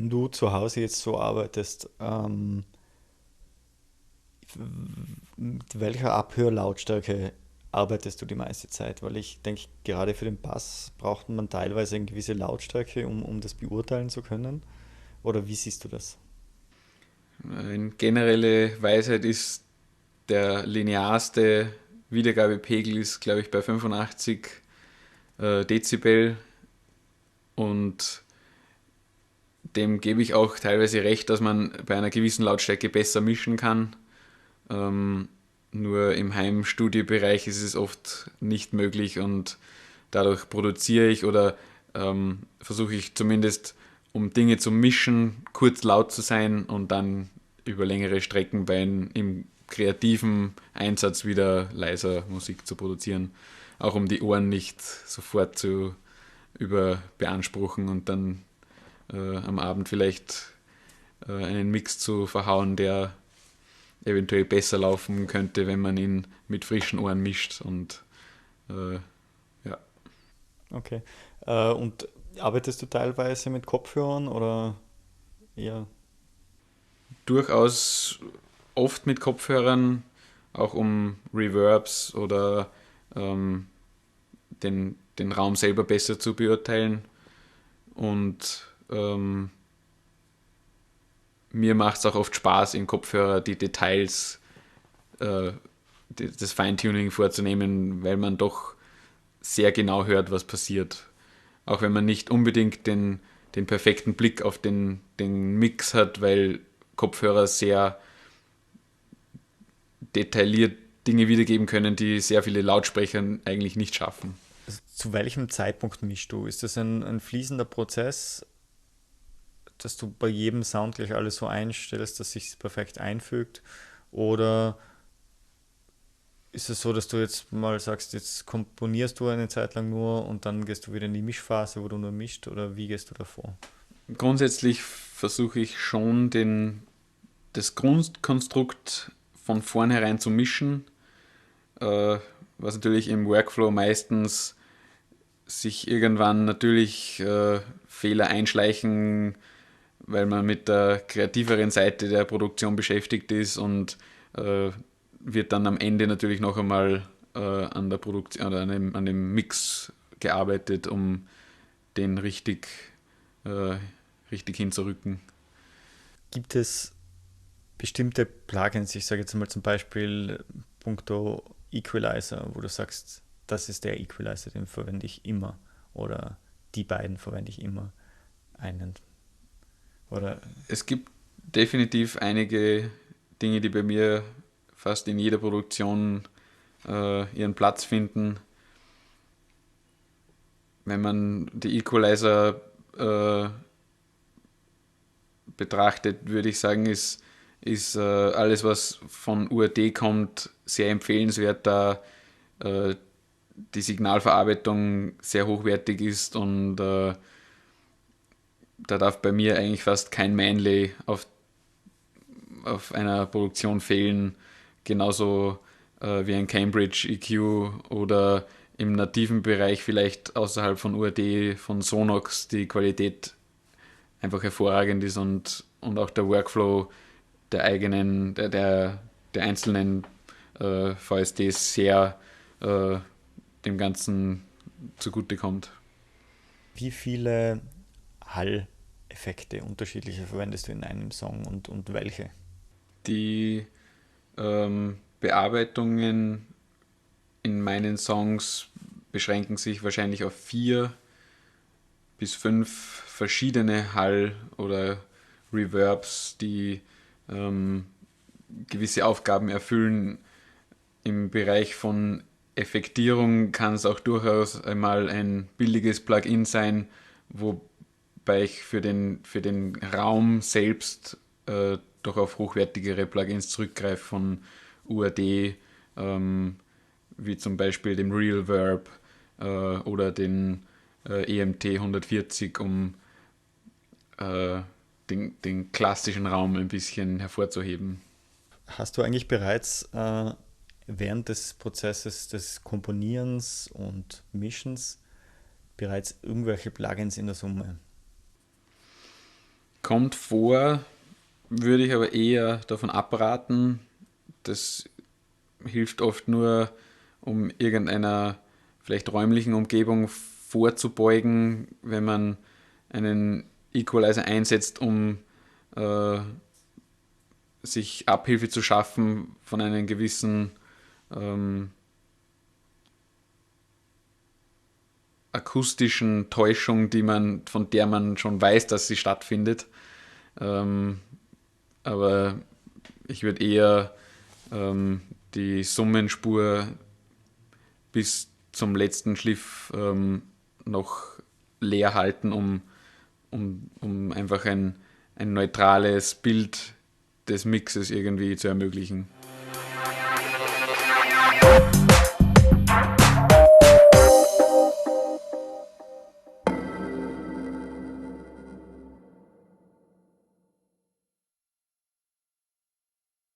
Wenn du zu Hause jetzt so arbeitest, mit welcher Abhörlautstärke arbeitest du die meiste Zeit? Weil ich denke, gerade für den Bass braucht man teilweise eine gewisse Lautstärke, um das beurteilen zu können. Oder wie siehst du das? Eine generelle Weisheit ist, der linearste Wiedergabepegel ist, glaube ich, bei 85 Dezibel, und dem gebe ich auch teilweise recht, dass man bei einer gewissen Lautstärke besser mischen kann. Ähm, Nur im Heimstudiobereich ist es oft nicht möglich, und dadurch produziere ich oder versuche ich zumindest, um Dinge zu mischen, kurz laut zu sein und dann über längere Strecken im kreativen Einsatz wieder leiser Musik zu produzieren. Auch um die Ohren nicht sofort zu überbeanspruchen und dann am Abend vielleicht einen Mix zu verhauen, der eventuell besser laufen könnte, wenn man ihn mit frischen Ohren mischt. Und äh, ja, Okay. Und arbeitest du teilweise mit Kopfhörern oder eher? durchaus oft mit Kopfhörern, auch um Reverbs oder den Raum selber besser zu beurteilen. Und mir macht es auch oft Spaß, in Kopfhörer die Details, äh, das Feintuning vorzunehmen, weil man doch sehr genau hört, was passiert. Auch wenn man nicht unbedingt den perfekten Blick auf den Mix hat, weil Kopfhörer sehr detailliert Dinge wiedergeben können, die sehr viele Lautsprecher eigentlich nicht schaffen. Also zu welchem Zeitpunkt mischst du? Ist das ein fließender Prozess, dass du bei jedem Sound gleich alles so einstellst, dass sich perfekt einfügt? Oder ist es so, dass du jetzt mal sagst, jetzt komponierst du eine Zeit lang nur und dann gehst du wieder in die Mischphase, wo du nur mischt? Oder wie gehst du davor? Grundsätzlich versuche ich schon, das Grundkonstrukt von vornherein zu mischen, äh, was natürlich im Workflow meistens sich irgendwann natürlich Fehler einschleichen, weil man mit der kreativeren Seite der Produktion beschäftigt ist, und äh, wird dann am Ende natürlich noch einmal an der Produktion oder an dem Mix gearbeitet, um den äh, richtig hinzurücken. Gibt es bestimmte Plugins, ich sage jetzt mal zum Beispiel puncto Equalizer, wo du sagst, das ist der Equalizer, den verwende ich immer. Oder die beiden verwende ich immer. Einen. Oder Es gibt definitiv einige Dinge, die bei mir fast in jeder Produktion ihren Platz finden. Wenn man die Equalizer betrachtet, würde ich sagen, ist alles, was von UAD kommt, sehr empfehlenswert, da äh, die Signalverarbeitung sehr hochwertig ist, und da darf bei mir eigentlich fast kein Manlay auf einer Produktion fehlen. Genauso wie ein Cambridge EQ oder im nativen Bereich vielleicht außerhalb von UAD, von Sonox, die Qualität einfach hervorragend ist, und auch der Workflow der einzelnen VSDs sehr äh, dem Ganzen zugutekommt. wie viele Hall-Effekte unterschiedliche verwendest du in einem Song und welche? Die Bearbeitungen in meinen Songs beschränken sich wahrscheinlich auf 4 bis 5 verschiedene Hall- oder Reverbs, die ähm, gewisse Aufgaben erfüllen. Im Bereich von Effektierung kann es auch durchaus einmal ein billiges Plugin sein, wobei ich für den Raum selbst doch auf hochwertigere Plugins zurückgreife von UAD, ähm, wie zum Beispiel dem Real Verb oder den EMT 140, um äh, den klassischen Raum ein bisschen hervorzuheben. Hast du eigentlich bereits während des Prozesses des Komponierens und Mischens bereits irgendwelche Plugins in der Summe? Kommt vor, würde ich aber eher davon abraten. Das hilft oft nur, um irgendeiner vielleicht räumlichen Umgebung vorzubeugen, wenn man einen Equalizer einsetzt, um sich Abhilfe zu schaffen von einer gewissen akustischen Täuschung, von der man schon weiß, dass sie stattfindet. Aber ich würde eher die Summenspur bis zum letzten Schliff noch leer halten, um einfach ein neutrales Bild des Mixes irgendwie zu ermöglichen.